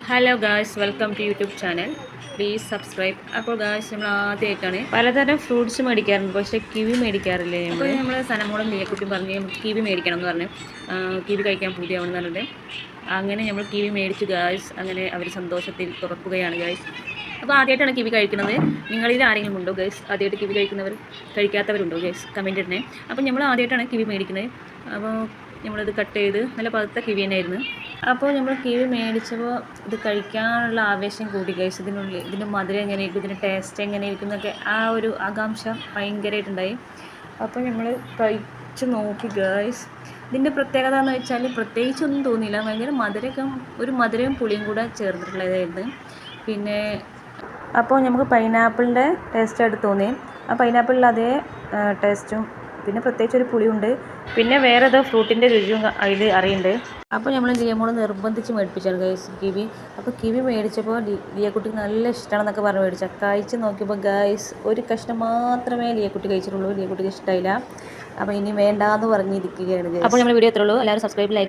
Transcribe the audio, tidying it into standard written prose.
Hello guys, welcome to YouTube channel. Please subscribe. അപ്പോൾ guys, നമ്മൾ ആദ്യമായിട്ടാണ് പലതരം ഫ്രൂട്ട്സ് മേടിക്കാറുണ്ട്, പക്ഷേ കിവി മേടിക്കാറില്ലേ. അപ്പോൾ നമ്മൾ സനമോളും ലിയക്കുട്ടിയും പറഞ്ഞ് നമുക്ക് കിവി മേടിക്കണം എന്ന് പറഞ്ഞ് കിവി കഴിക്കാൻ പൂതിയാവണമെന്ന് പറഞ്ഞിട്ട് അങ്ങനെ നമ്മൾ കിവി മേടിച്ചു ഗായ്സ്. അങ്ങനെ അവർ സന്തോഷത്തിൽ തുറക്കുകയാണ് ഗായ്സ്. അപ്പോൾ ആദ്യമായിട്ടാണ് കിവി കഴിക്കുന്നത്. നിങ്ങളിൽ ആരെങ്കിലും ഉണ്ടോ ഗൈസ് ആദ്യമായിട്ട് കിവി കഴിക്കാത്തവരുണ്ടോ ഗൈസ്? കമൻറ്റ് ഇടണേ. അപ്പോൾ നമ്മൾ ആദ്യമായിട്ടാണ് കിവി മേടിക്കുന്നത്. അപ്പോൾ നമ്മളിത് കട്ട് ചെയ്ത് നല്ല പഴുത്ത കിവി തന്നെയായിരുന്നു. അപ്പോൾ നമ്മൾ കിവി മേടിച്ചപ്പോൾ ഇത് കഴിക്കാനുള്ള ആവേശം കൂടി ഗൈസ്. ഇതിൻ്റെ മധുരം എങ്ങനെയായിരിക്കും, ഇതിൻ്റെ ടേസ്റ്റ് എങ്ങനെയായിരിക്കും എന്നൊക്കെ ആ ഒരു ആകാംക്ഷ ഭയങ്കരമായിട്ടുണ്ടായി. അപ്പോൾ നമ്മൾ കഴിച്ച് നോക്കി ഗൈസ്. ഇതിൻ്റെ പ്രത്യേകത എന്ന് വെച്ചാൽ പ്രത്യേകിച്ചൊന്നും തോന്നിയില്ല. ഭയങ്കര മധുരവും പുളിയും കൂടെ ചേർന്നിട്ടുള്ളതായിരുന്നു. പിന്നെ അപ്പോൾ നമുക്ക് പൈനാപ്പിളിൻ്റെ ടേസ്റ്റായിട്ട് തോന്നി. ആ പൈനാപ്പിളിൽ അതേ ടേസ്റ്റും പിന്നെ പ്രത്യേകിച്ച് ഒരു പുളിയുണ്ട്. പിന്നെ വേറെ ഏതോ ഫ്രൂട്ടിൻ്റെ രുചിയും അതിൽ അറിയുന്നുണ്ട്. അപ്പോൾ നമ്മൾ ലിയമോള് നിർബന്ധിച്ച് മേടിപ്പിച്ചാണ് ഗൈസ് കിവി. അപ്പോൾ കിവി മേടിച്ചപ്പോൾ ലിയക്കുട്ടിക്ക് നല്ല ഇഷ്ടമാണെന്നൊക്കെ പറഞ്ഞ് മേടിച്ചാൽ കഴിച്ച് നോക്കിയപ്പോൾ ഗൈസ് ഒരു കഷ്ണം മാത്രമേ ലിയക്കുട്ടി കഴിച്ചിട്ടുള്ളൂ. ലിയക്കുട്ടിക്ക് ഇഷ്ടമായില്ല. അപ്പോൾ ഇനി വേണ്ടാന്ന് പറഞ്ഞിരിക്കുകയാണ്. അപ്പോൾ നമ്മൾ വീഡിയോ എത്രയുള്ളൂ. എല്ലാവരും സബ്സ്ക്രൈബ്, ലൈക്ക്